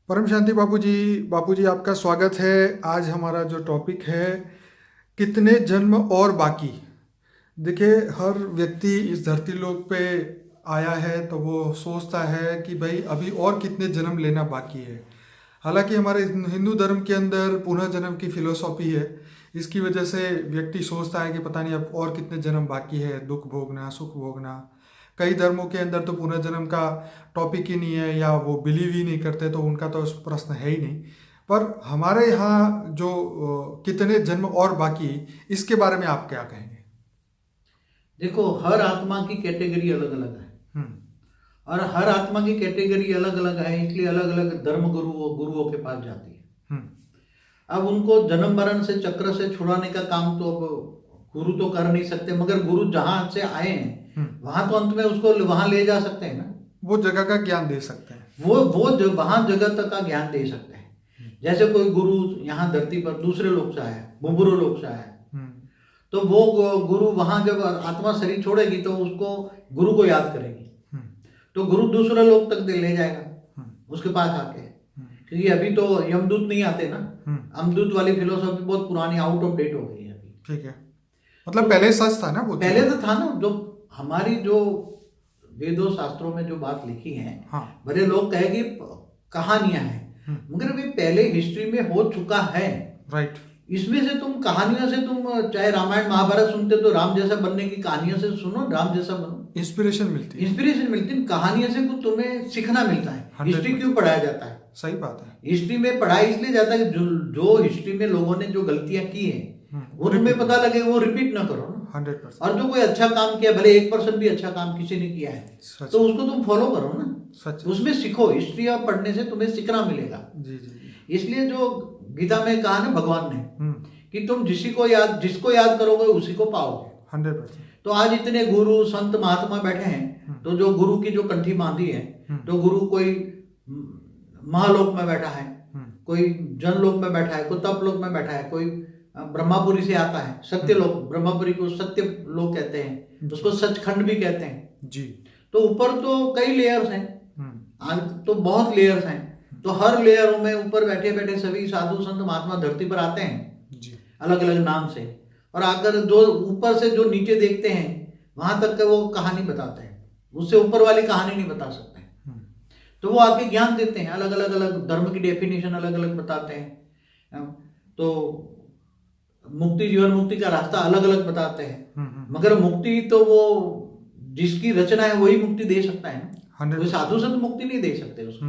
परम शांति बापूजी आपका स्वागत है। आज हमारा जो टॉपिक है, कितने जन्म और बाकी। देखिए, हर व्यक्ति इस धरती लोक पे आया है तो वो सोचता है कि भाई अभी और कितने जन्म लेना बाकी है। हालांकि हमारे हिंदू धर्म के अंदर पुनर्जन्म की फिलोसॉफी है। इसकी वजह से व्यक्ति सोचता है कि पता नहीं अब और कितने जन्म बाकी है, दुख भोगना, सुख भोगना। कई धर्मों के अंदर तो पुनर्जन्म का टॉपिक ही नहीं है, या वो बिलीव ही नहीं करते, तो उनका तो प्रश्न है ही नहीं। पर हमारे यहाँ जो कितने जन्म और बाकी, इसके बारे में आप क्या कहेंगे? देखो, हर आत्मा की कैटेगरी अलग अलग है। हम्म। और हर आत्मा की कैटेगरी अलग अलग है, इसलिए अलग अलग धर्म गुरुओं के पास जाती है। हम्म। अब उनको जन्म मरण से चक्र से छुड़ाने का काम तो अब गुरु तो कर नहीं सकते, मगर गुरु जहां से आए हैं वहां तो अंत में उसको वहां ले जा सकते हैं ना। वो जगह का ज्ञान दे सकते हैं। वहां जगह तक का ज्ञान दे सकते हैं। जैसे कोई गुरु यहाँ धरती पर दूसरे लोक से आया, बुबुरु लोक से आया, तो वो गुरु वहां जब आत्मा शरीर छोड़ेगी तो उसको गुरु को याद करेगी, तो गुरु दूसरे लोक तक ले जाएगा उसके पास आके। क्योंकि अभी तो यमदूत नहीं आते ना। यमदूत वाली फिलोसॉफी बहुत पुरानी, आउट ऑफ डेट हो गई है अभी। ठीक है, मतलब पहले सच था ना वो? पहले तो था ना। जो हमारी जो वेदों शास्त्रों में जो बात लिखी है, हाँ। बड़े लोग कहे कि कहानियां हैं, मगर वे पहले हिस्ट्री में हो चुका है। राइट। इसमें से तुम कहानियों से, तुम चाहे रामायण महाभारत सुनते तो राम जैसा बनने की कहानियों से सुनो, राम जैसा बनो, इंस्पिरेशन मिलती है। इंस्पिरेशन मिलती है। कहानियों से कुछ तुम्हें सीखना मिलता है। हिस्ट्री क्यों पढ़ाया जाता है? सही बात है। हिस्ट्री में पढ़ाया इसलिए जाता है कि जो हिस्ट्री में लोगों ने जो गलतियां की है वो तुम्हें पता लगे, वो रिपीट ना करो ना। 100%। और जो कोई अच्छा काम किया, भले 1% भी अच्छा काम किसी ने किया है, तो उसको तुम फॉलो करो ना। सच। उसमें सीखो। हिस्ट्री पढ़ने से तुम्हें सीखना मिलेगा। जी जी। इसलिए जो गीता में कहा ना भगवान ने कि तुम जिसको याद करोगे उसी को पाओगे। 100%। तो आज इतने गुरु संत महात्मा बैठे हैं, तो जो गुरु की जो कंठी बांधी है, तो गुरु कोई महालोक में बैठा है, कोई जनलोक में बैठा है, कोई तपलोक में बैठा है, कोई ब्रह्मापुरी से आता है, सत्यलोक। ब्रह्मापुरी को सत्य लोक कहते हैं, उसको सचखंड भी कहते हैं जी। तो ऊपर तो कई लेयर्स हैं, आज तो बहुत लेयर्स हैं। तो हर लेयरों में ऊपर बैठे बैठे सभी साधु संत महात्मा धरती पर आते हैं जी, अलग अलग नाम से। और अगर जो ऊपर से जो नीचे देखते हैं वहां तक का वो कहानी बताते हैं, उससे ऊपर वाली कहानी नहीं बता सकते। तो वो आके ज्ञान देते हैं, अलग अलग धर्म की डेफिनेशन अलग अलग बताते हैं। तो मुक्ति, जीवन मुक्ति का रास्ता अलग अलग बताते हैं। मगर मुक्ति तो वो जिसकी रचना है वही मुक्ति दे सकता है ना। कोई साधु संत मुक्ति नहीं दे सकते उसको।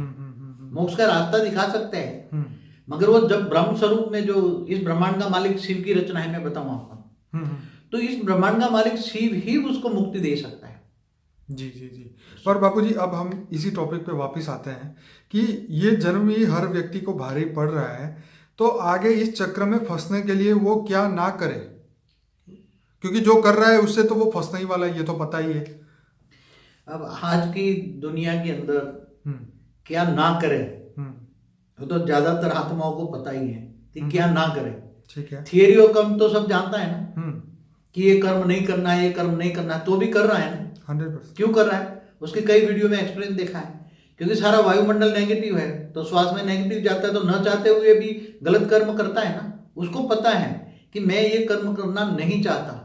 मोक्ष का रास्ता दिखा सकते हैं, मगर वो जब ब्रह्म स्वरूप में, जो इस ब्रह्मांड का मालिक शिव की रचना है, मैं बताऊं आपको, तो इस ब्रह्मांड का मालिक शिव ही उसको मुक्ति दे सकता है। जी जी जी। पर बापूजी, अब हम इसी टॉपिक पे वापस आते हैं कि ये जन्म ही हर व्यक्ति को भारी पड़ रहा है, तो आगे इस चक्र में फंसने के लिए वो क्या ना करे? क्योंकि जो कर रहा है उससे तो वो फंसने ही वाला है, ये तो पता ही है। अब आज की दुनिया के अंदर क्या ना करे, वो तो ज्यादातर आत्माओं को पता ही है कि क्या ना करे। ठीक है। थियरी ऑफ कर्म तो सब जानता है ना कि ये कर्म नहीं करना है, ये कर्म नहीं करना है, तो भी कर रहा है ना। 100%। क्यों कर रहा है? उसके कई वीडियो में एक्सपीरियंस देखा है। क्योंकि सारा वायुमंडल नेगेटिव है, तो श्वास में नेगेटिव जाता है, तो न चाहते हुए भी गलत कर्म करता है ना। उसको पता है कि मैं ये कर्म करना नहीं चाहता,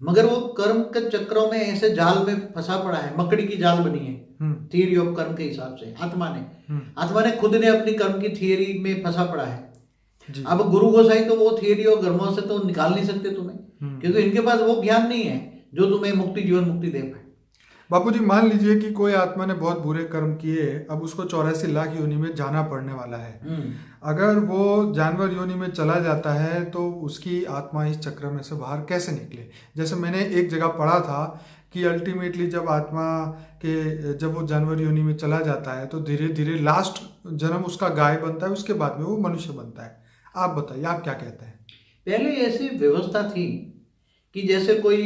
मगर वो कर्म के चक्रों में ऐसे जाल में फंसा पड़ा है, मकड़ी की जाल बनी है थियरी ऑफ कर्म के हिसाब से। आत्मा ने खुद ने अपनी कर्म की थियरी में फंसा पड़ा है। अब गुरु गोसाई तो वो थियरी और कर्मों से तो निकाल नहीं सकते तुम्हें, क्योंकि इनके पास वो ज्ञान नहीं है जो तुम्हें मुक्ति, जीवन मुक्ति दे पाए। बापूजी, मान लीजिए कि कोई आत्मा ने बहुत बुरे कर्म किए, अब उसको 84 लाख योनि में जाना पड़ने वाला है। अगर वो जानवर योनि में चला जाता है तो उसकी आत्मा इस चक्र में से बाहर कैसे निकले? जैसे मैंने एक जगह पढ़ा था कि अल्टीमेटली जब वो जानवर योनि में चला जाता है तो धीरे धीरे लास्ट जन्म उसका गाय बनता है, उसके बाद में वो मनुष्य बनता है। आप बताइए, आप क्या कहते हैं? पहले ऐसी व्यवस्था थी कि जैसे कोई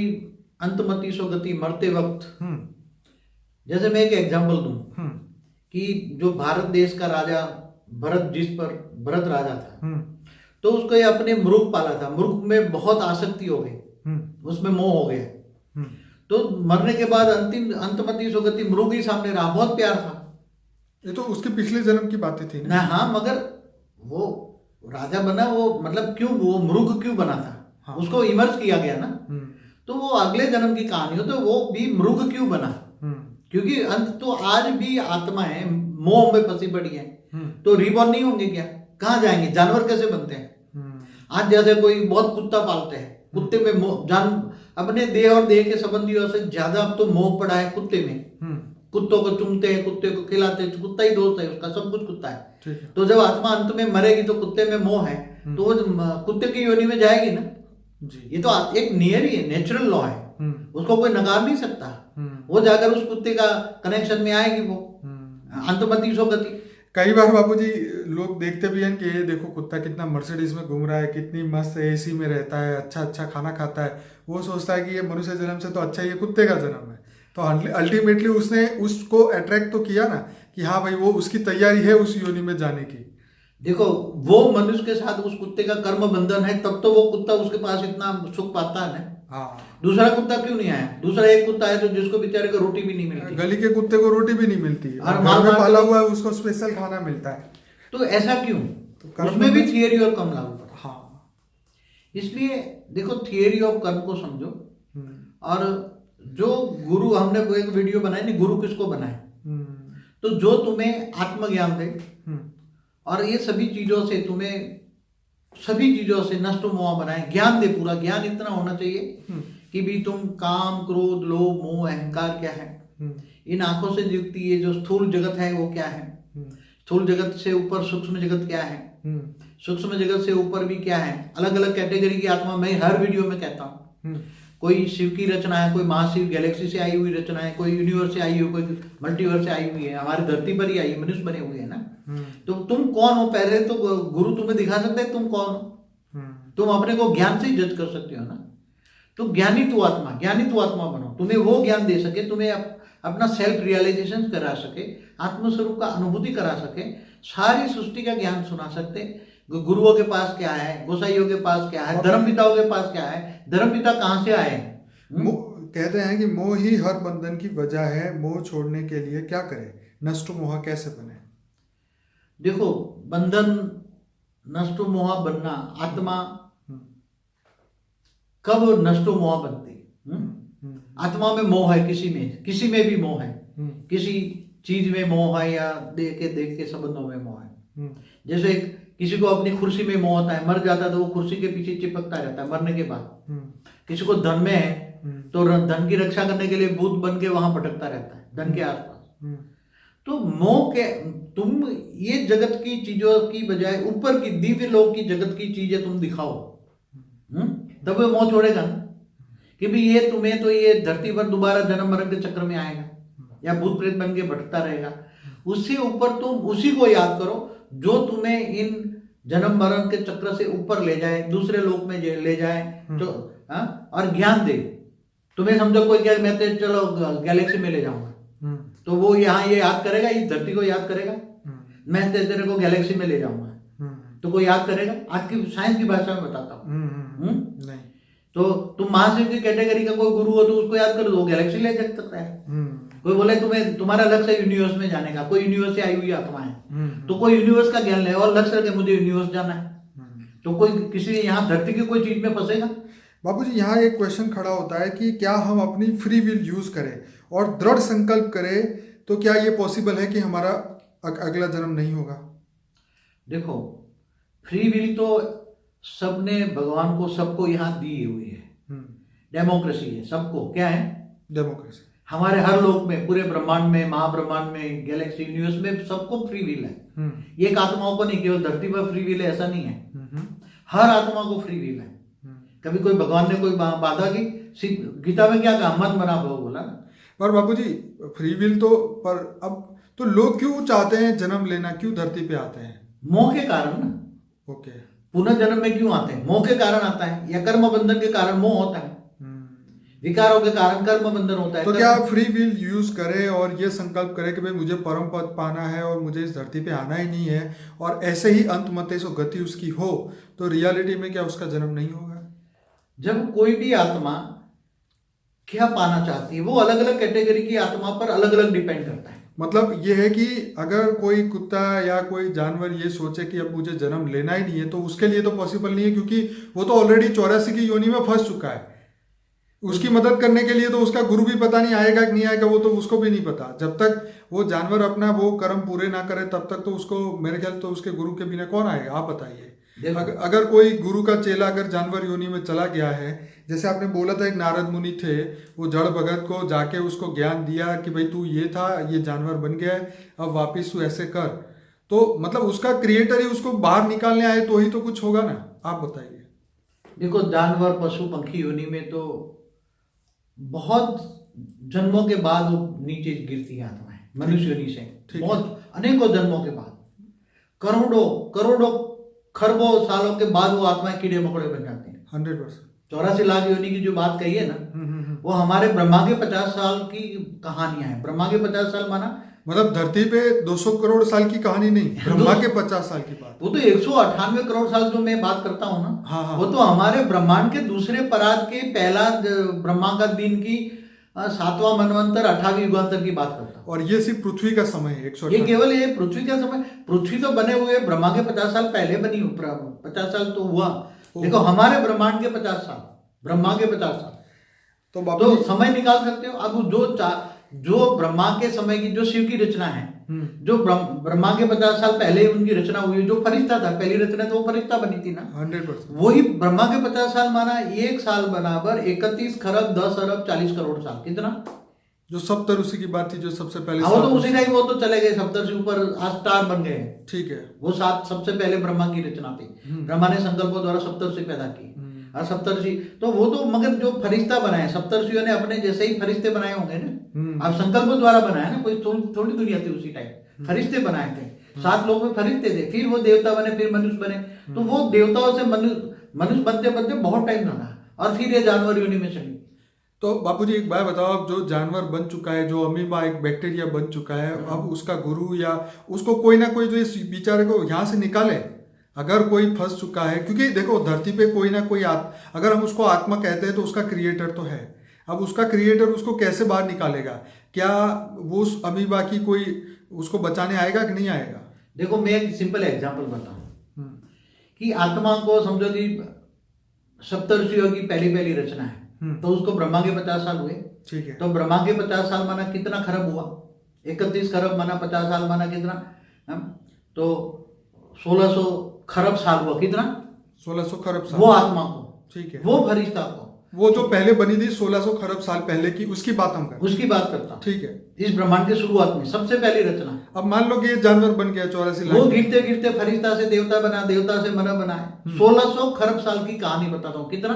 अंतमति सो गति, मरते वक्त, जैसे मैं एक एग्जांपल दूं कि जो भारत देश का राजा भरत, जिस पर भरत राजा था, तो उसको ये अपने मृग पाला था। मृग में बहुत आसक्ति हो गई, उसमें मोह हो गया। तो मरने के बाद अंतिम अंतमति सो गति मृग ही सामने रहा, बहुत प्यार था। ये तो उसके पिछले जन्म की बातें थी ना। हाँ, मगर वो राजा बना, वो मतलब क्यों वो मृग क्यों बना था? हाँ। उसको इमर्ज किया गया ना। तो वो अगले जन्म की कहानी हो, तो वो भी मृग क्यों बना? क्योंकि अंत तो आज भी आत्मा है, मोह में फंसी पड़ी है। तो रिबॉर्न नहीं होंगे क्या? कहाँ जाएंगे? जानवर कैसे बनते हैं? आज जैसे कोई बहुत कुत्ता पालते हैं, कुत्ते में मोह, जान अपने देह और देह के संबंधियों से ज्यादा अब तो मोह पड़ा है कुत्ते में। कुत्तों को चूमते हैं, कुत्ते को खिलाते हैं, कुत्ता ही दोस्त है उसका, सब कुछ कुत्ता है। तो जब आत्मा अंत में मरेगी तो कुत्ते में मोह है, तो वो कुत्ते की योनि में जाएगी ना जी। ये तो एक नियर ही है, नेचुरल लॉ है, उसको कोई नकार नहीं सकता। वो जाकर उस कुत्ते का कनेक्शन में आएगी, वो अंतमति सो गति। कई बार बाबूजी लोग देखते भी हैं कि ये देखो कुत्ता कितना मर्सिडीज में घूम रहा है, कितनी मस्त एसी में रहता है, अच्छा अच्छा खाना खाता है। वो सोचता है कि ये मनुष्य जन्म से तो अच्छा ये कुत्ते का जन्म है। तो अल्टीमेटली उसने उसको अट्रैक्ट तो किया ना कि हाँ भाई वो उसकी तैयारी है उस योनि में जाने की। देखो वो मनुष्य के साथ उस कुत्ते का कर्म बंधन है, तब तो वो कुत्ता उसके पास इतना सुख पाता है ना। हाँ। दूसरा कुत्ता क्यों नहीं आया? दूसरा एक कुत्ता है तो जिसको बेचारे को रोटी भी नहीं मिलती, गली के कुत्ते को रोटी भी नहीं मिलती, और घर में पाला हुआ है उसको स्पेशल खाना मिलता है। तो ऐसा क्यों? तो उसमें भी थियरी और कर्म लागू पड़ा। हाँ। इसलिए देखो थियरी ऑफ कर्म को समझो। और जो गुरु, हमने वो एक वीडियो बनाई नहीं, गुरु किसको बनाए? तो जो तुम्हें आत्मज्ञान दे और ये सभी चीजों से तुम्हें, सभी चीजों से नष्ट मोह बनाए, ज्ञान दे, पूरा ज्ञान इतना होना चाहिए कि भी तुम काम, क्रोध, लोभ, मोह, अहंकार क्या है, इन आंखों से दिखती ये जो स्थूल जगत है वो क्या है, स्थूल जगत से ऊपर सूक्ष्म जगत क्या है, सूक्ष्म जगत से ऊपर भी क्या है, अलग अलग कैटेगरी की आत्मा। मैं हर वीडियो में कहता हूँ, कोई शिव की रचना है, कोई महाशिव गैलेक्सी से आई हुई रचना है, कोई यूनिवर्स से आई हुई, कोई मल्टीवर्स से आई हुई है, हमारी धरती पर ही आई, मनुष्य बने हुए हैं ना। तो तुम कौन हो? पहले तो गुरु तुम्हें दिखा सकते हैं तुम कौन हो। तुम अपने को ज्ञान से ही जज कर सकते हो ना। तो ज्ञानी तू आत्मा बनो, तुम्हें वो ज्ञान दे सके, तुम्हें अपना सेल्फ रियलाइजेशन करा सके, आत्मस्वरूप का अनुभूति करा सके, सारी सृष्टि का ज्ञान सुना सकते। गुरुओं के पास क्या है, गोसाइयों के पास क्या है, धर्म पिताओं के पास क्या है, धर्म पिता कहाँ से आए? कहते हैं कि मोह ही हर बंधन की वजह है, मोह छोड़ने के लिए क्या करें, नष्ट मोह कैसे बने? देखो बंधन, नष्ट मोह बनना, आत्मा कब नष्ट मोह बनती? आत्मा में मोह है, किसी में भी मोह है, किसी चीज में मोह है या देख के संबंधों में मोह है। जैसे किसी को अपनी कुर्सी में मोह होता है, मर जाता है तो वो कुर्सी के पीछे चिपकता रहता है मरने के बाद। किसी को धन में है तो धन की रक्षा करने के लिए भूत बन के वहां भटकता रहता है धन के आसपास। तो मोह के, तुम ये जगत की चीजों की बजाय ऊपर की दिव्य लोक की जगत की चीजें तुम दिखाओ, तब वो मोह छोड़ेगा ना कि भी ये तुम्हें तो ये धरती पर दोबारा जन्म मरण के चक्र में आएगा या भूत प्रेत बन के भटकता रहेगा। उससे ऊपर तुम उसी को याद करो जो तुम्हें इन जन्म मरण के चक्र से ऊपर ले जाए, दूसरे लोक में ले जाए, तो और ज्ञान दे तुम्हें। समझो कोई क्या, मैं तो चलो गैलेक्सी में ले जाऊंगा, तो वो यहाँ ये याद करेगा, इस धरती को याद करेगा, मैं तेरे को गैलेक्सी में ले जाऊंगा, तो कोई याद करेगा? आज की साइंस की भाषा में बताता हूँ। नहीं। तो तुम महाशिव की कैटेगरी का कोई गुरु हो तो उसको याद करो, वो गैलेक्सी ले सकता है। कोई बोले तुम्हारा लक्ष्य है यूनिवर्स में जाने का, कोई यूनिवर्स से आई हुई आत्मा है, तो कोई यूनिवर्स का ज्ञान ले और लक्ष्य रखे मुझे यूनिवर्स जाना है, तो कोई किसी यहाँ धरती की कोई चीज में फंसेगा? बाबूजी यहाँ एक क्वेश्चन खड़ा होता है कि क्या हम अपनी फ्री विल यूज करें और दृढ़ संकल्प करें तो क्या ये पॉसिबल है कि हमारा अगला जन्म नहीं होगा? देखो फ्री विल तो सबने भगवान को सबको यहाँ दी हुई है, डेमोक्रेसी है सबको। क्या है? डेमोक्रेसी। हमारे हर लोक में, पूरे ब्रह्मांड में, महाब्रह्मांड में, गैलेक्सी यूनिवर्स में सबको फ्री विल है। ये एक आत्माओं को नहीं, केवल धरती पर फ्री विल है ऐसा नहीं है, हर आत्मा को फ्री विल है। कभी कोई भगवान ने कोई बाधा की? गीता में क्या कहा? मत बना बोला ना। पर बाबूजी फ्री विल तो, पर अब तो लोग क्यों चाहते हैं जन्म लेना, क्यों धरती पे आते हैं? मोह के कारण ना। ओके। पुनर्जन्म में क्यों आते हैं? मोह के कारण आता है, या कर्म बंधन के कारण मोह होता है, विकारों के कारण कर्म बंधन होता है। तो क्या फ्री विल यूज करें और ये संकल्प करें कि भाई मुझे परम पद पाना है और मुझे इस धरती पे आना ही नहीं है, और ऐसे ही अंत मते सो गति उसकी हो, तो रियलिटी में क्या उसका जन्म नहीं होगा? जब कोई भी आत्मा क्या पाना चाहती है, वो अलग अलग कैटेगरी की आत्मा पर अलग अलग डिपेंड करता है। मतलब ये है कि अगर कोई कुत्ता या कोई जानवर ये सोचे कि अब मुझे जन्म लेना ही नहीं है तो उसके लिए तो पॉसिबल नहीं है, क्योंकि वो तो ऑलरेडी 84 की योनि में फंस चुका है। उसकी मदद करने के लिए तो उसका गुरु भी पता नहीं आएगा कि नहीं आएगा, वो तो उसको भी नहीं पता। जब तक वो जानवर अपना वो कर्म पूरे ना करे तब तक तो उसको, मेरे ख्याल तो उसके गुरु के बिना कौन आएगा, आप बताइए। अगर कोई गुरु का चेला अगर जानवर योनि में चला गया है, जैसे आपने बोला था एक नारद मुनि थे, वो जड़ भगत को जाके उसको ज्ञान दिया कि भाई तू ये था, ये जानवर बन गया है, अब वापिस तू ऐसे कर, तो मतलब उसका क्रिएटर ही उसको बाहर निकालने आए तो ही तो कुछ होगा ना, आप बताइए। देखो, जानवर पशु पंखी योनि में तो बहुत जन्मों के बाद वो नीचे गिरती है आत्माएं, मनुष्य योनि से बहुत अनेकों जन्मों के बाद, करोड़ों खरबों सालों के बाद वो आत्माएं कीड़े मकोड़े बन जाते हैं। 100%। 84 लाख योनि की जो बात कही है ना, वो हमारे ब्रह्मा के 50 साल की कहानियां हैं। ब्रह्मा के 50 साल माना मतलब धरती पे 200 करोड़ साल की कहानी नहीं, ब्रह्मा के 50 साल की बात। वो तो 198 करोड़ साल जो मैं बात करता हूँ ना, हाँ। वो तो हमारे ब्रह्मांड के दूसरे परात के पहला ब्रह्मा का दिन की 7वां मनवंतर 18वीं युगांतर की बात करता हूँ। और ये सिर्फ पृथ्वी का समय है, 198। ये केवल ये पृथ्वी का समय, पृथ्वी तो बने हुए ब्रह्मा के 50 साल पहले बनी, 50 साल तो हुआ। देखो, हमारे ब्रह्मांड के 50 साल, ब्रह्मा के 50 साल तो समय निकाल सकते हो। अब जो ब्रह्मा के समय की जो शिव की रचना है, जो ब्रह्मा के 50 साल पहले उनकी रचना हुई, जो फरिश्ता था, पहली रचना तो वो फरिश्ता बनी थी ना, 100%। वही ब्रह्मा के 50 साल माना, एक साल बराबर 31 खरब 10 अरब 40 करोड़ साल। कितना? जो सप्तऋषि की बात थी, जो सबसे पहले, वो तो उसी टाइम वो तो चले गए सप्तर्षि, ऊपर आज स्टार बन गए। ठीक है। वो 7 सबसे पहले ब्रह्मा की रचना थी। ब्रह्मा ने संकल्पों द्वारा सप्तर्षि पैदा की, और सप्तर्षि तो वो तो, मगर जो फरिश्ता बनाए सप्तर्षियों ने अपने जैसे ही फरिश्ते बनाए होंगे ना, अब संकल्पों द्वारा बनाया ना, कोई थोड़ी दुनिया थी उसी टाइम, फरिश्ते बनाए थे। 7 लोग में फरिश्ते थे, फिर वो देवता बने, फिर मनुष्य बने। तो वो देवताओं से मनुष्य बनते बनते बहुत टाइम लगा, और फिर ये जानवर योनि में चली। तो बापूजी एक बात बताओ, अब जो जानवर बन चुका है, जो अमीबा एक बैक्टीरिया बन चुका है, अब उसका गुरु या उसको कोई ना कोई जो इस बेचारे को यहाँ से निकाले, अगर कोई फंस चुका है, क्योंकि देखो धरती पे कोई ना कोई अगर हम उसको आत्मा कहते हैं तो उसका क्रिएटर तो है। अब उसका क्रिएटर उसको कैसे बाहर निकालेगा? क्या वो उस अमीबा की कोई उसको बचाने आएगा कि नहीं आएगा? देखो, मैं एक सिंपल एग्जांपल बताऊं कि आत्मा को समझो कि सप्तर्षियों की पहली रचना है, तो उसको ब्रह्मा के 50 साल हुए। ठीक है। तो ब्रह्मा के 50 साल माना कितना खरब हुआ? 31 खरब माना 50 साल माना कितना? तो 1600 खरब साल हुआ। कितना? 1600 खरब साल। वो आत्मा को, ठीक है, वो फरिश्ता को, वो जो पहले बनी थी 1600 खरब साल पहले की, उसकी बात हम करते हैं। उसकी बात करता हूं। ठीक है। इस ब्रह्मांड के शुरुआत में सबसे पहली रचना। अब मान लो कि ये जानवर बन गया 84 लाख, वो गिरते गिरते फरिश्ता से देवता बना, देवता से मना बनाए। 1600 खरब साल की कहानी बताता हूँ। कितना?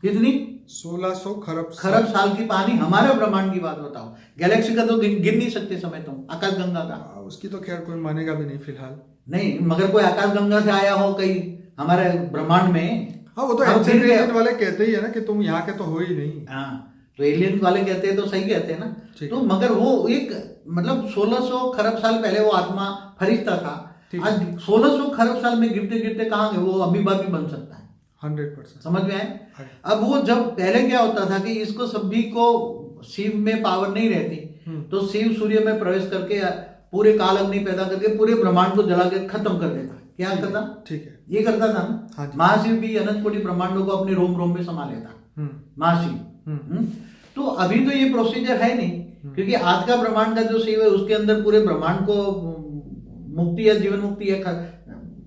कितनी? 1600 खरब साल की कहानी। हमारे ब्रह्मांड की बात बताओ, गैलेक्सी का तो गिन नहीं सकते समय तुम, आकाश गंगा का। उसकी तो खैर कोई मानेगा भी नहीं फिलहाल। नहीं, मगर कोई आकाश गंगा से आया हो कहीं हमारे ब्रह्मांड में। हाँ, वो तो एलियन वाले कहते ही है ना कि तुम यहाँ के तो हो ही नहीं। हाँ, तो एलियन वाले कहते हैं तो सही कहते हैं ना। तो मगर वो एक मतलब 1600 खरब साल पहले वो आत्मा फरिश्ता था। आज 1600 खरब साल में गिरते गिरते कहाँ गए? वो अमीबा भी बन सकता है। 100%। समझ में आए? अब वो जब पहले क्या होता था कि इसको सभी को शिव में पावर नहीं रहती, तो शिव सूर्य में प्रवेश करके पूरे काल अग्नि पैदा करके पूरे ब्रह्मांड को जला के खत्म कर देता। क्या करता? ठीक है, ये करता था ना। महाशिव भी अनंत कोटि ब्रह्मांडों को अपने रोम रोम में समा लेता महाशिव। तो अभी तो ये प्रोसीजर है नहीं, क्योंकि आज का ब्रह्मांड का जो शिव है उसके अंदर पूरे ब्रह्मांड को मुक्ति या जीवन मुक्ति या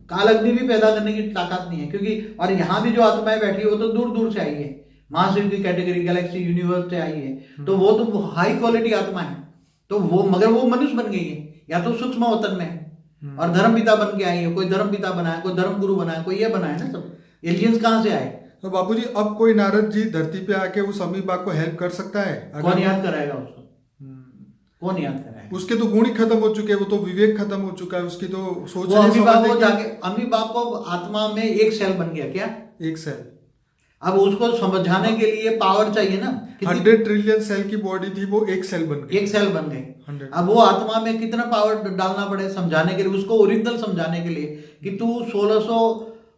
काल अग्नि भी पैदा करने की ताकत नहीं है। क्योंकि और यहाँ भी जो आत्माएं बैठी है वो तो दूर दूर से आई है, महाशिव की कैटेगरी, गैलेक्सी, यूनिवर्स से आई है। तो वो तो हाई क्वालिटी आत्मा है। तो वो मगर वो मनुष्य बन गई है, या तो सूक्ष्म अवतन में है, और धर्म पिता बन के आई है। कोई धर्म पिता बना है, कोई धर्म गुरु बना है, कोई ये बना है ना। सब एलियंस कहाँ से आए? तो बाबूजी अब कोई नारद जी धरती पे आके उस अमीबा को हेल्प कर सकता है? कौन याद कराएगा उसको? कौन याद कराएगा? उसके तो गुण ही खत्म हो चुके हैं, वो तो विवेक खत्म हो चुका है, उसकी तो सोच। अमीबा को आत्मा में एक सेल बन गया। क्या? एक सेल। अब उसको समझाने के लिए पावर चाहिए ना। 100 ट्रिलियन सेल की बॉडी थी, वो एक सेल बन गई। एक सेल बन गई। अब वो आत्मा में कितना पावर डालना पड़े समझाने के लिए, उसको ओरिजिनल समझाने के लिए कि तू 1600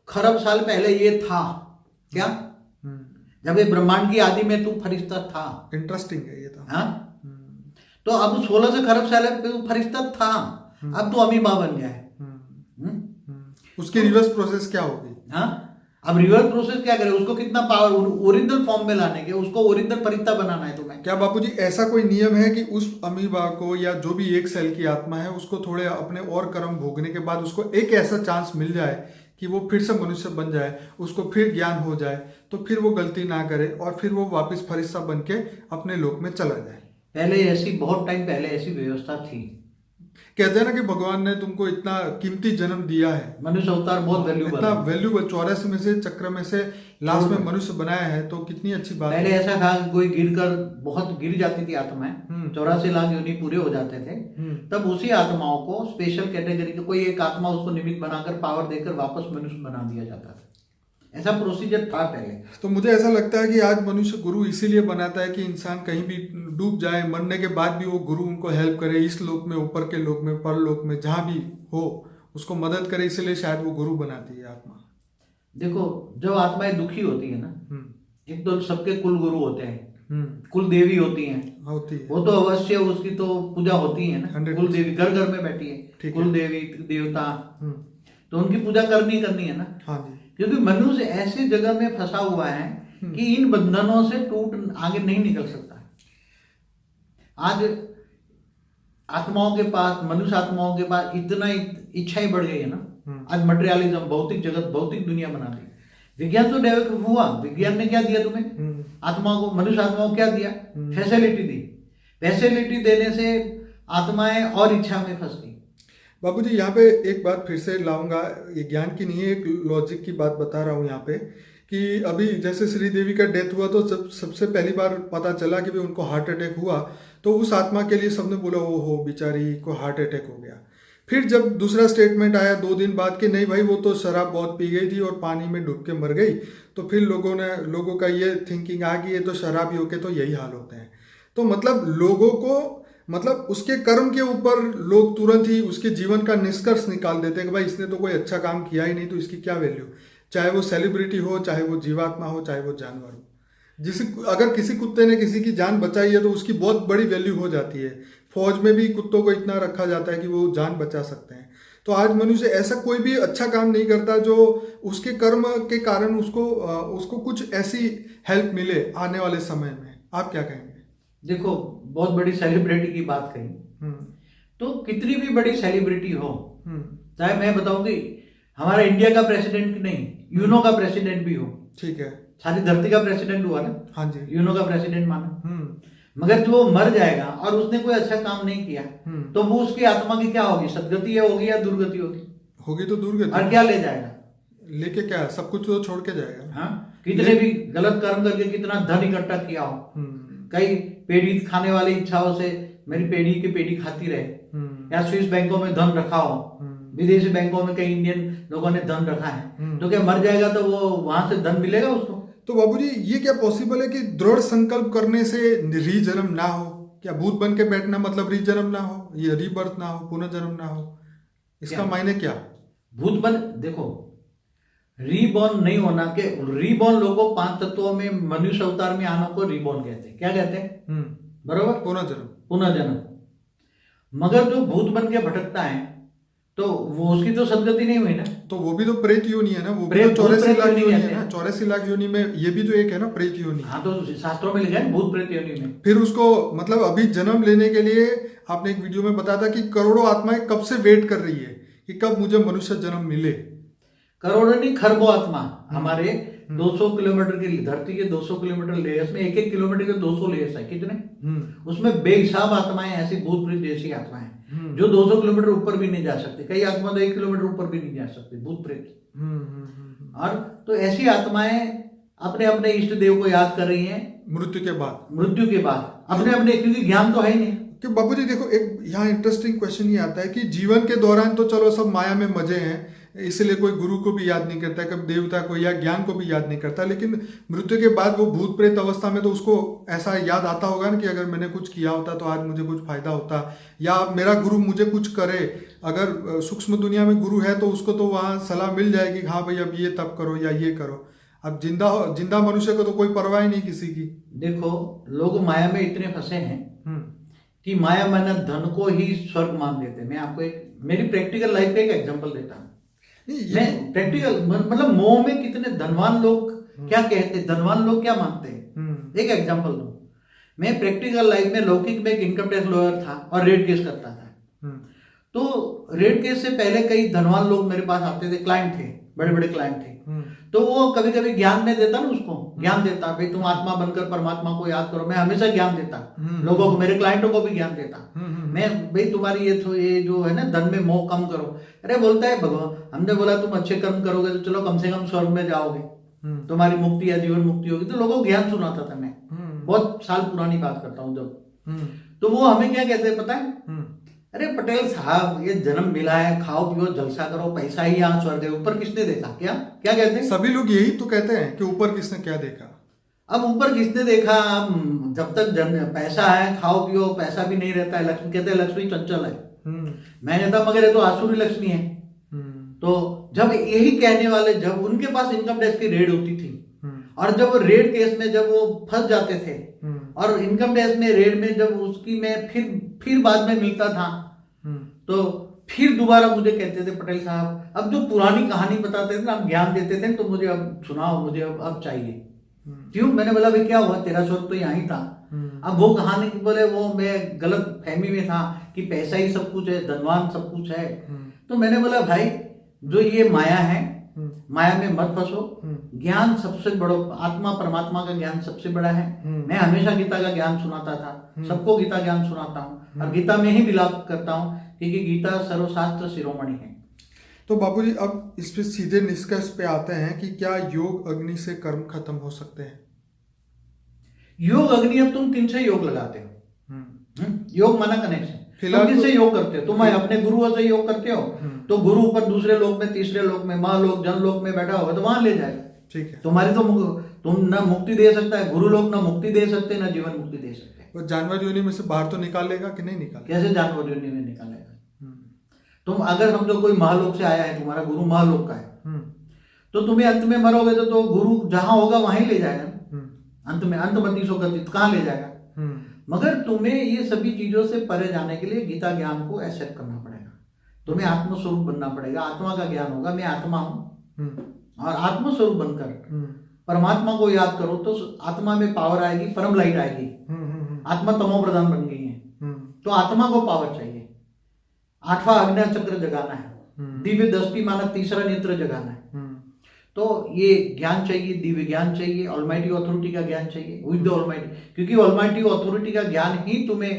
खरब साल पहले ये था। क्या? जब ये ब्रह्मांड की आदि में तू फरिश्ता था। इंटरेस्टिंग है ये तो। हाँ, तो अब 16 से खरब साल पे वो फरिश्ता था, अब तो अमीबा बन गया है। उसकी रिवर्स प्रोसेस क्या होगी? हाँ, अब रिवर्स प्रोसेस क्या करे, उसको कितना पावर ओरिजिनल फॉर्म में लाने के, उसको ओरिजिनल फरिश्ता बनाना है तुम्हें। क्या बापूजी ऐसा कोई नियम है कि उस अमीबा को या जो भी एक सेल की आत्मा है उसको थोड़े अपने और कर्म भोगने के बाद उसको एक ऐसा चांस मिल जाए कि वो फिर से मनुष्य बन जाए, उसको फिर ज्ञान हो जाए, तो फिर वो गलती ना करे और फिर वो वापस फरिश्ता बन के अपने लोक में चला जाए? पहले ऐसी, बहुत टाइम पहले ऐसी व्यवस्था थी। कहते हैं ना कि भगवान ने तुमको इतना कीमती जन्म दिया है, मनुष्य अवतार बहुत वैल्यूबल इतना है। वैल्यूबल, 84 में से चक्र में से लास्ट में मनुष्य बनाया है, तो कितनी अच्छी बात पहले है। ऐसा था कि कोई गिर कर बहुत गिर जाती थी आत्माएं, 84 लाख योनि पूरे हो जाते थे, तब उसी आत्माओं को स्पेशल कैटेगरी का कोई एक आत्मा उसको निमित्त बनाकर पावर देकर वापस मनुष्य बना दिया जाता था। ऐसा प्रोसीजर था पहले। तो मुझे ऐसा लगता है कि आज मनुष्य गुरु इसीलिए बनाता है कि इंसान कहीं भी डूब जाए, मरने के बाद भी वो गुरु उनको हेल्प करे, इस लोक में, ऊपर के लोक में, परलोक में, जहाँ भी हो उसको मदद करे, इसलिए शायद वो गुरु बनाती है आत्मा। देखो, जब आत्माएं दुखी होती है ना, एक तो सबके कुल गुरु होते हैं, कुल देवी होती हैं, होती है, वो तो अवश्य उसकी तो पूजा होती है ना। 100% कुल देवी घर घर में बैठी है, कुल देवी देवता, तो उनकी पूजा करनी है ना। हाँ जी। क्योंकि मनुष्य ऐसी जगह में फंसा हुआ है कि इन बंधनों से टूट आगे नहीं निकल सकता। आज आत्माओं के पास, मनुष्य आत्माओं के पास इतना इच्छाएं बढ़ गई है ना। आज मटेरियलिज्म, भौतिक जगत, भौतिक दुनिया बना दी। विज्ञान तो डेवलप हुआ, विज्ञान ने क्या दिया तुम्हें? आत्माओं को, मनुष्य आत्माओं को क्या दिया? फैसिलिटी दी। फैसिलिटी देने से आत्माएं और इच्छा में फंस गई। बाबूजी यहाँ पे एक बात फिर से लाऊंगा, ये ज्ञान की नहीं है, एक लॉजिक की बात बता रहा हूँ यहाँ पे, कि अभी जैसे श्री देवी का डेथ हुआ तो सबसे पहली बार पता चला कि भाई उनको हार्ट अटैक हुआ, तो उस आत्मा के लिए सबने बोला ओ हो बेचारी को हार्ट अटैक हो गया। फिर जब दूसरा स्टेटमेंट आया 2 दिन बाद कि नहीं भाई वो तो शराब बहुत पी गई थी और पानी में डूब के मर गई, तो फिर लोगों का ये थिंकिंग आ गई ये तो शराबियों के तो यही हाल होते हैं। तो मतलब लोगों को, मतलब उसके कर्म के ऊपर लोग तुरंत ही उसके जीवन का निष्कर्ष निकाल देते हैं कि भाई इसने तो कोई अच्छा काम किया ही नहीं, तो इसकी क्या वैल्यू, चाहे वो सेलिब्रिटी हो, चाहे वो जीवात्मा हो, चाहे वो जानवर हो। अगर किसी कुत्ते ने किसी की जान बचाई है तो उसकी बहुत बड़ी वैल्यू हो जाती है। फौज में भी कुत्तों को इतना रखा जाता है कि वो जान बचा सकते हैं। तो आज मनुष्य ऐसा कोई भी अच्छा काम नहीं करता जो उसके कर्म के कारण उसको कुछ ऐसी हेल्प मिले आने वाले समय में। आप क्या कहेंगे? देखो, बहुत बड़ी सेलिब्रिटी की बात कही, तो कितनी भी बड़ी सेलिब्रिटी हो, चाहे मैं बताऊंगी हमारा इंडिया का प्रेसिडेंट नहीं, यूनो का प्रेसिडेंट भी हो, ठीक है, सारी धरती का प्रेसिडेंट हुआ ना, हाँ जी, यूनो का प्रेसिडेंट माना, मगर जो वो मर जाएगा और उसने कोई अच्छा काम नहीं किया, तो वो उसकी आत्मा की क्या होगी? सदगति होगी या दुर्गति होगी? होगी तो दुर्गति। और क्या ले जाएगा? लेके क्या, सब कुछ तो छोड़ के जाएगा। हाँ, कितने भी गलत कर्म करके कितना धन इकट्ठा किया हो, कई पेड़ी खाने वाली इच्छाओं से मेरी पेड़ी की पेड़ी खाती रहे, या स्विस बैंकों में धन रखा हो, विदेशी बैंकों में कई इंडियन लोगों ने धन रखा है, तो क्या मर जाएगा तो वो वहां से धन मिलेगा उसको? तो बाबूजी ये क्या पॉसिबल है कि दृढ़ संकल्प करने से रीजन्म ना हो? क्या भूत बन के बैठना मतलब रीजन्म ना हो, ये रीबर्थ ना हो, पुनर्जन्म ना हो, इसका मायने क्या? भूत बन, देखो, रीबॉर्न नहीं होना के, रीबॉर्न लोगों 5 तत्वों में मनुष्य अवतार में आने को रीबॉर्न कहते हैं। क्या कहते हैं? बरोबर, पुनर्जन्म। पुनर्जन्म। मगर जो भूत बन के भटकता है तो वो उसकी तो सदगति नहीं हुई ना, तो वो भी तो प्रेत योनि है ना, वो भी तो 84 लाख योनि है ना, 84 लाख योनि में ये भी तो एक है ना प्रेत योनि। हाँ, तो शास्त्रों में लिखा है भूत प्रेत योनि में। फिर उसको मतलब अभी जन्म लेने के लिए आपने एक वीडियो में बताया था कि करोड़ों आत्माएं कब से वेट कर रही है कि कब मुझे मनुष्य जन्म मिले। करोड़ों नहीं, खरबों आत्मा हमारे 200 किलोमीटर की धरती के 200 किलोमीटर लेयर्स में, 1-1 किलोमीटर के 200 लेयर्स है। कितने? उसमें बेहिसाब आत्माएं, ऐसी भूत प्रेत जैसी आत्माएं जो 200 किलोमीटर ऊपर भी नहीं जा सकते, कई आत्मा तो 1 किलोमीटर ऊपर भी नहीं जा सकते, भूत प्रेत। और तो ऐसी आत्माएं अपने अपने इष्ट देव को याद कर रही हैं मृत्यु के बाद अपने अपने, क्योंकि ज्ञान तो है ही नहीं। कि बाबूजी देखो, एक यहाँ इंटरेस्टिंग क्वेश्चन ये आता है कि जीवन के दौरान तो चलो सब माया में मजे हैं, इसलिए कोई गुरु को भी याद नहीं करता, कभी देवता को या ज्ञान को भी याद नहीं करता, लेकिन मृत्यु के बाद वो भूत प्रेत अवस्था में तो उसको ऐसा याद आता होगा ना कि अगर मैंने कुछ किया होता तो आज मुझे कुछ फायदा होता, या मेरा गुरु मुझे कुछ करे। अगर सूक्ष्म दुनिया में गुरु है तो उसको तो वहाँ सलाह मिल जाएगी, हाँ भाई अब ये तप करो या ये करो। अब जिंदा मनुष्य को तो कोई परवाह ही नहीं किसी की। देखो, लोग माया में इतने फंसे हैं कि माया मन धन को ही स्वर्ग मान देते। मैं आपको एक मेरी प्रैक्टिकल लाइफ पे एक एग्जांपल देता हूँ। मैं प्रैक्टिकल मतलब मोह में कितने धनवान लोग क्या कहते हैं, धनवान लोग क्या मानते हैं। एक एग्जांपल दूं, मैं प्रैक्टिकल लाइफ में लौकिक में एक इनकम टैक्स लॉयर था और रेड केस करता था। तो रेड केस से पहले कई धनवान लोग मेरे पास आते थे, क्लाइंट थे, बड़े बड़े क्लाइंट थे। तो वो कभी कभी ज्ञान में देता ना, उसको ज्ञान देता, भाई तुम आत्मा बनकर परमात्मा को याद करो। मैं हमेशा ज्ञान देता लोगों को, मेरे क्लाइंटों को भी ज्ञान देता मैं, भाई तुम्हारी ये जो है ना धन में मोह कम करो। अरे बोलता है भगवान, हमने बोला तुम अच्छे कर्म करोगे तो चलो कम से कम स्वर्ग में जाओगे, तुम्हारी मुक्ति या जीवन मुक्ति होगी। तो लोगों को ज्ञान सुनाता था मैं, बहुत साल पुरानी बात करता हूँ जब। तो वो हमें क्या कहते हैं पता है, अरे पटेल साहब ये जन्म मिला है, खाओ पियो जलसा करो, पैसा ही यहाँ स्वर्ग है, ऊपर किसने देखा। क्या क्या कहते हैं सभी लोग यही तो कहते हैं कि ऊपर किसने क्या देखा। अब ऊपर किसने देखा, जब तक पैसा है खाओ पियो, पैसा भी नहीं रहता है। लक्ष्मी कहते हैं लक्ष्मी चंचल है। मैं कहता मगर ये तो आसुरी लक्ष्मी है। तो जब यही कहने वाले, जब उनके पास इनकम टैक्स की रेड होती थी और जब वो रेड केस में जब वो फंस जाते थे और इनकम टैक्स में रेड में जब उसकी मैं फिर बाद में मिलता था, तो फिर दोबारा मुझे कहते थे पटेल साहब अब जो पुरानी कहानी बताते थे ना, आप ज्ञान देते थे तो मुझे अब सुनाओ, मुझे अब चाहिए। क्यों? मैंने बोला भाई क्या हुआ, तेरा स्वर्ग तो यहाँ ही था। अब वो कहानी बोले वो मैं गलत फहमी में था कि पैसा ही सब कुछ है, धनवान सब कुछ है। तो मैंने बोला भाई जो ये माया है, माया में मत फंसो, ज्ञान सबसे बड़ा, आत्मा परमात्मा का ज्ञान सबसे बड़ा है। मैं हमेशा गीता का ज्ञान सुनाता था, सबको गीता ज्ञान सुनाता हूँ और गीता में ही विलाप करता हूँ क्योंकि गीता सर्वशास्त्र शिरोमणि है। तो बाबूजी अब इस पे सीधे निष्कर्ष पे आते हैं कि क्या योग अग्नि से कर्म खत्म हो सकते हैं। योग अग्नि, अब तुम किन से योग लगाते हो? योग माना कनेक्शन, तुम किससे योग करते हो? तुम अपने गुरुओं से योग करते हो, तो गुरु ऊपर दूसरे लोक में, तीसरे लोक में, महालोक जनलोक में बैठा होगा तो वहां ले जाएगा। ठीक है, तुम्हारी तो तुम ना मुक्ति दे सकता है गुरु लोग, ना मुक्ति दे सकते, ना जीवन मुक्ति दे सकते। वो जानवर योनि में से बाहर तो निकालेगा कि नहीं निकालेगा? कैसे जानवर योनि में निकालेगा? तुम अगर समझो कोई महालोक से आया है, तुम्हारा गुरु महालोक का है, तो तुम्हें अंत में मरोगे तो गुरु जहां होगा वहीं ले जाएगा ना। अंत में अंतमति सोगति कहां ले जाएगा? मगर तुम्हें ये सभी चीजों से परे जाने के लिए गीता ज्ञान को एक्सेप्ट करना पड़ेगा। तुम्हें आत्मस्वरूप बनना पड़ेगा, आत्मा का ज्ञान होगा, मैं आत्मा हूं, और आत्मस्वरूप बनकर परमात्मा को याद करो तो आत्मा में पावर आएगी, परम लाइट आएगी। आत्मा तमो प्रधान बन गई है, तो आत्मा को पावर चाहिए। 8वां अग्नि चक्र जगाना है, दिव्य दृष्टि माना तीसरा नेत्र जगाना है। तो ये ज्ञान चाहिए, दिव्य ज्ञान चाहिए, ऑलमाइटी अथॉरिटी का ज्ञान चाहिए विद द ऑलमाइटी, क्योंकि ऑलमाइटी अथॉरिटी का ज्ञान ही तुम्हें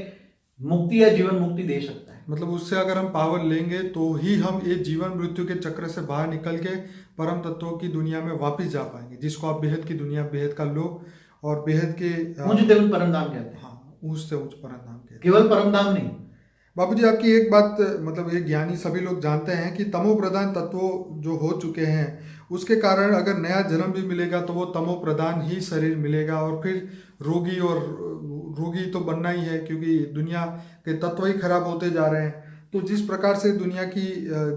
मुक्ति या जीवन मुक्ति दे सकता है। मतलब उससे अगर हम पावर लेंगे तो ही हम ये जीवन मृत्यु के चक्र से बाहर निकल के परम तत्वों की दुनिया में वापस जा पाएंगे, जिसको आप बेहद की दुनिया, बेहद का लोक और बेहद के उच्च देव परम धाम कहते हैं। हाँ, ऊंच से ऊंच परम धाम कहते हैं। केवल परम धाम नहीं। बाबूजी आपकी एक बात, मतलब ये ज्ञानी सभी लोग जानते हैं कि तमो प्रधान तत्व जो हो चुके हैं उसके कारण अगर नया जन्म भी मिलेगा तो वो तमो प्रधान ही शरीर मिलेगा, और फिर रोगी तो बनना ही है क्योंकि दुनिया के तत्व ही खराब होते जा रहे हैं। तो जिस प्रकार से दुनिया की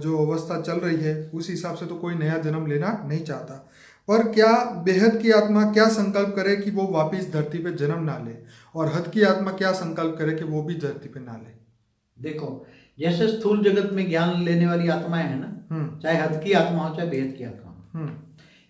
जो अवस्था चल रही है उस हिसाब से तो कोई नया जन्म लेना नहीं चाहता। पर क्या बेहद की आत्मा क्या संकल्प करे कि वो वापिस धरती पे जन्म ना ले, और हद की आत्मा क्या संकल्प करे कि वो भी धरती पे ना ले? देखो जैसे स्थूल जगत में ज्ञान लेने वाली आत्माएं है ना, चाहे हद की आत्मा हो चाहे बेहद की आत्मा हो,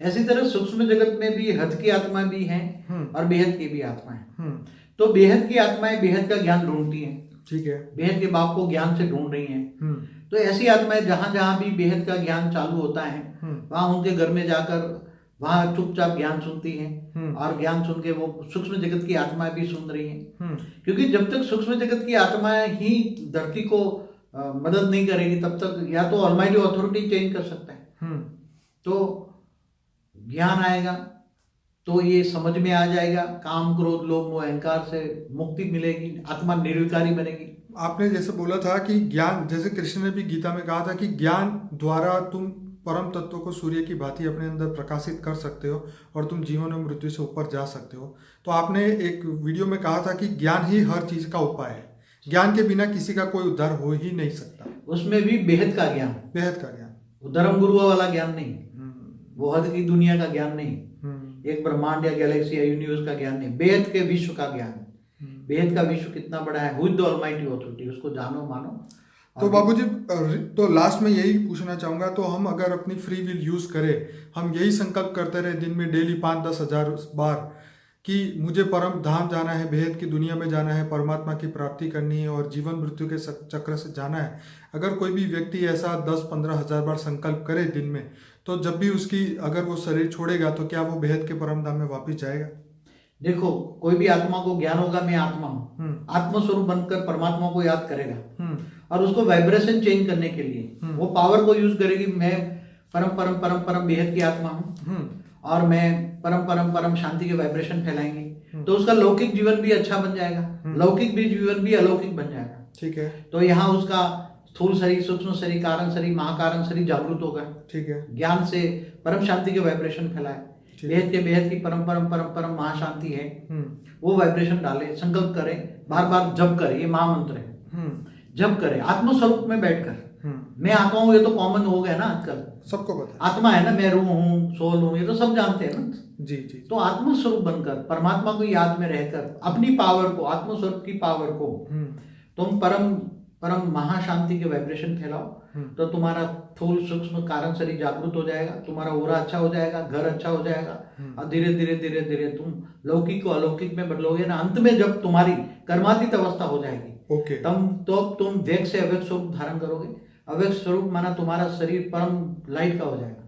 ऐसी तरह सूक्ष्म जगत में भी हद की आत्मा भी हैं और बेहद की भी आत्माएं। तो बेहद की आत्माएं बेहद का ज्ञान ढूंढती हैं, ठीक है, बेहद के बाप को ज्ञान से ढूंढ रही हैं। तो ऐसी आत्माएं जहां जहां भी बेहद का ज्ञान चालू होता है वहां उनके घर में जाकर वहां चुपचाप ज्ञान सुनती हैं, और ज्ञान सुन के वो सूक्ष्म जगत की आत्माएं भी सुन रही हैं। क्योंकि जब तक सूक्ष्म जगत की आत्माएं ही धरती को मदद नहीं करेगी तब तक या तो ऑलमाइटी अथॉरिटी चेंज कर सकता है। तो ज्ञान आएगा तो ये समझ में आ जाएगा, काम क्रोध लोभ मोह अहंकार से मुक्ति मिलेगी, आत्मा निर्विकारी बनेगी। आपने जैसे बोला था कि ज्ञान, जैसे कृष्ण ने भी गीता में कहा था कि ज्ञान द्वारा तुम परम तत्व को सूर्य की भांति अपने अंदर प्रकाशित कर सकते हो और तुम जीवन और मृत्यु से ऊपर जा सकते हो। तो आपने एक वीडियो में कहा था कि ज्ञान ही हर चीज का उपाय है, ज्ञान के बिना किसी का कोई उद्धार हो ही नहीं सकता। उसमें भी बेहद का ज्ञान, बेहद का ज्ञान, वो धर्म गुरुओं वाला ज्ञान नहीं, वो हद की दुनिया का ज्ञान नहीं, एक ब्रह्मांड या गैलेक्सी या यूनिवर्स का ज्ञान नहीं, बेहद के विश्व का ज्ञान। बेहद का विश्व कितना बड़ा है, who is the almighty authority, उसको जानो मानो। तो बाबूजी, तो लास्ट में यही पूछना चाहूँगा, तो हम अगर अपनी फ्री विल यूज़ करें, हम यही संकल्प करते रहे दिन में डेली 5-10 हज़ार बार कि मुझे परम धाम जाना है, बेहद की दुनिया में जाना है, परमात्मा की प्राप्ति करनी है और जीवन मृत्यु के चक्र से जाना है। अगर कोई भी व्यक्ति ऐसा 10-15 हज़ार बार संकल्प करे दिन में, तो जब भी उसकी अगर वो शरीर छोड़ेगा तो क्या वो बेहद के परम धाम में वापस जाएगा? देखो, कोई भी आत्मा को ज्ञान होगा मैं आत्मा हूँ, आत्मस्वरूप बनकर परमात्मा को याद करेगा और उसको वाइब्रेशन चेंज करने के लिए वो पावर को यूज करेगी। मैं परम परम परम परम बेहद की आत्मा हूँ और मैं परम परम परम शांति के वाइब्रेशन फैलाएंगे, तो उसका लौकिक जीवन भी अच्छा बन जाएगा, लौकिक भी जीवन भी अलौकिक बन जाएगा। ठीक है। तो यहाँ उसका स्थूल शरीर, सूक्ष्म शरीर, कारण शरीर, महाकारण शरीर जागृत होगा। ठीक है। ज्ञान से परम शांति के वाइब्रेशन फैलाए, बेहद की परम परम परम परम महाशांति है, वो वाइब्रेशन डाले, संकल्प करें, बार बार जप करें, ये महामंत्र है, जप करें आत्मस्वरूप में बैठकर। मैं आत्मा हूँ ये तो कॉमन हो गया ना आजकल, सबको पता आत्मा है ना, मैं रूह हूँ, सोल हूँ, ये तो सब जानते हैं ना जी जी। तो आत्मस्वरूप बनकर परमात्मा को याद में रहकर अपनी पावर को, आत्मस्वरूप की पावर को तुम परम परम महाशांति के वाइब्रेशन फैलाओ, तो तुम्हारा स्थूल सूक्ष्म कारण शरीर जागृत हो जाएगा, तुम्हारा ओरा अच्छा हो जाएगा, घर अच्छा हो जाएगा और धीरे धीरे धीरे धीरे तुम लौकिक को अलौकिक में बदलोगे ना। अंत में जब तुम्हारी कर्मातीत अवस्था हो जाएगी, तो तुम वेग से अव्यक्त स्वरूप धारण करोगे। अव्यक्त स्वरूप माना तुम्हारा शरीर परम लाइट का हो जाएगा,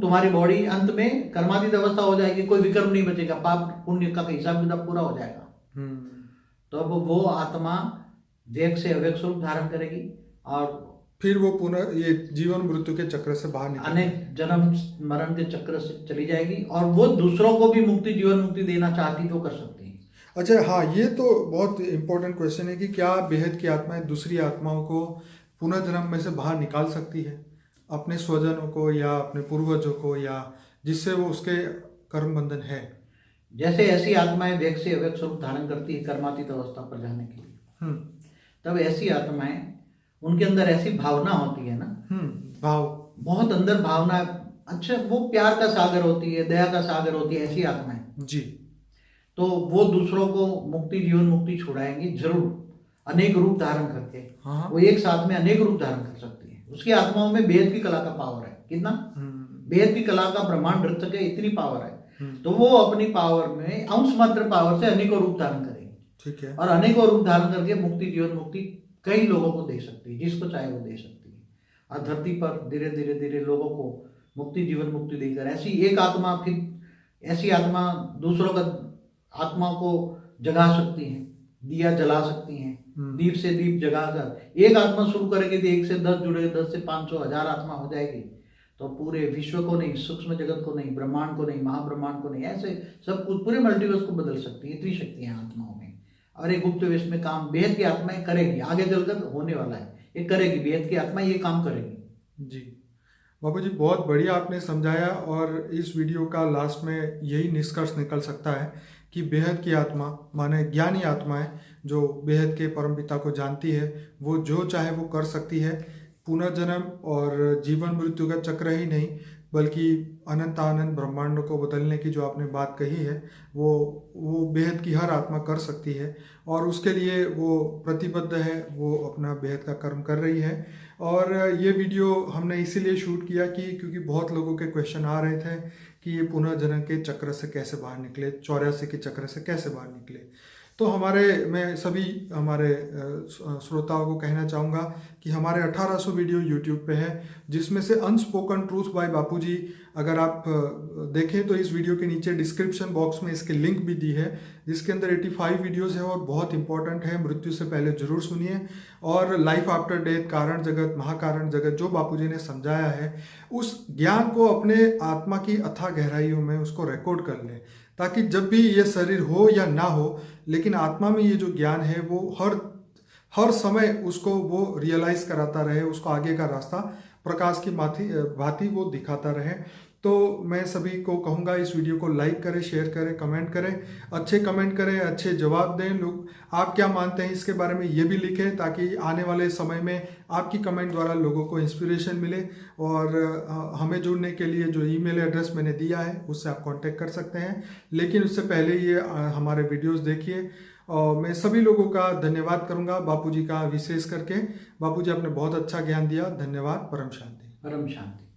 तुम्हारी बॉडी अंत में कर्मातीत अवस्था हो जाएगी, कोई विकर्म नहीं बचेगा, पाप पुण्य का हिसाब किताब पूरा हो जाएगा। तो अब वो आत्मा वेग से अव्यक्त स्वरूप धारण करेगी और फिर वो पुनः ये जीवन मृत्यु के चक्र से बाहर निकल, अनेक जन्म मरण के चक्र से चली जाएगी और वो दूसरों को भी मुक्ति, जीवन मुक्ति देना चाहती तो कर सकती है। अच्छा, हाँ, ये तो बहुत इम्पोर्टेंट क्वेश्चन है कि क्या बेहद की आत्माएं दूसरी आत्माओं को पुनर्जन्म में से बाहर निकाल सकती है, अपने स्वजनों को या अपने पूर्वजों को, या जिससे वो उसके कर्म बंधन है। जैसे ऐसी आत्माएं वेग से अव्यक्त स्वरूप धारण करती है कर्मातीत अवस्था पर जाने के लिए, तब ऐसी आत्माएं, उनके अंदर ऐसी भावना होती है ना, भाव, बहुत अंदर भावना, अच्छा वो प्यार का सागर होती है, दया का सागर होती है ऐसी आत्माएं जी। तो वो दूसरों को मुक्ति, जीवन मुक्ति छुड़ाएंगी जरूर, अनेक रूप धारण करके। वो एक साथ में अनेक रूप धारण कर सकती है। उसकी आत्माओं में बेहद की कला का पावर है, कितना बेहद की कला का ब्रह्मांड नृत्य के इतनी पावर है, तो वो अपनी पावर में अंश मात्र पावर से अनेकों रूप धारण करेगी। ठीक है। और अनेकों रूप धारण करके मुक्ति, जीवन मुक्ति कई लोगों को दे सकती है, जिसको चाहे वो दे सकती है। और धरती पर धीरे धीरे धीरे लोगों को मुक्ति, जीवन मुक्ति देकर ऐसी एक आत्मा, फिर ऐसी आत्मा दूसरों का आत्मा को जगा सकती है, दिया जला सकती हैं, दीप से दीप जगाकर एक आत्मा शुरू करेगी तो 1 से 10 जुड़ेगी, 10 से 500 1000 आत्मा हो जाएगी, तो पूरे विश्व को नहीं, सूक्ष्म जगत को नहीं, ब्रह्मांड को नहीं, महाब्रह्मांड को नहीं, ऐसे सब कुछ पूरे मल्टीवर्स को बदल सकती है। इतनी शक्ति है आत्माओं में। और एक गुप्त वेश में काम बेहद की आत्माएं करेगी, आगे चलकर होने वाला है, ये करेगी, बेहद की आत्मा ये काम करेगी। जी बाबू जी, बहुत बढ़िया आपने समझाया। और इस वीडियो का लास्ट में यही निष्कर्ष निकल सकता है कि बेहद की आत्मा माने ज्ञानी आत्माएं जो बेहद के परमपिता को जानती है, वो जो चाहे वो कर सकती है। पुनर्जन्म और जीवन मृत्यु का चक्र ही नहीं, बल्कि अनंत अनंत ब्रह्मांडों को बदलने की जो आपने बात कही है, वो बेहद की हर आत्मा कर सकती है और उसके लिए वो प्रतिबद्ध है, वो अपना बेहद का कर्म कर रही है। और ये वीडियो हमने इसीलिए शूट किया कि क्योंकि बहुत लोगों के क्वेश्चन आ रहे थे कि ये पुनर्जन्म के चक्र से कैसे बाहर निकले, 84 के चक्र से कैसे बाहर निकले। तो मैं सभी हमारे श्रोताओं को कहना चाहूँगा कि हमारे 1800 वीडियो यूट्यूब पे है, जिसमें से अनस्पोकन ट्रूथ बाय बापूजी अगर आप देखें तो इस वीडियो के नीचे डिस्क्रिप्शन बॉक्स में इसके लिंक भी दी है, जिसके अंदर 85 वीडियोस है और बहुत इंपॉर्टेंट है, मृत्यु से पहले जरूर सुनिए। और लाइफ आफ्टर डेथ, कारण जगत, महाकारण जगत जो बापूजी ने समझाया है, उस ज्ञान को अपने आत्मा की अथाह गहराइयों में उसको रिकॉर्ड कर लें, ताकि जब भी ये शरीर हो या ना हो, लेकिन आत्मा में ये जो ज्ञान है वो हर समय उसको वो रियलाइज कराता रहे, उसको आगे का रास्ता प्रकाश की भांति वो दिखाता रहे। तो मैं सभी को कहूँगा इस वीडियो को लाइक करें, शेयर करें, कमेंट करें, अच्छे कमेंट करें, अच्छे जवाब दें। लोग आप क्या मानते हैं इसके बारे में ये भी लिखें, ताकि आने वाले समय में आपकी कमेंट द्वारा लोगों को इंस्पिरेशन मिले। और हमें जुड़ने के लिए जो ईमेल एड्रेस मैंने दिया है उससे आप कांटेक्ट कर सकते हैं, लेकिन उससे पहले ये हमारे वीडियोस देखिए और मैं सभी लोगों का धन्यवाद करूंगा, बापूजी का विशेष करके। बापूजी आपने बहुत अच्छा ज्ञान दिया, धन्यवाद। परम शांति। परम शांति।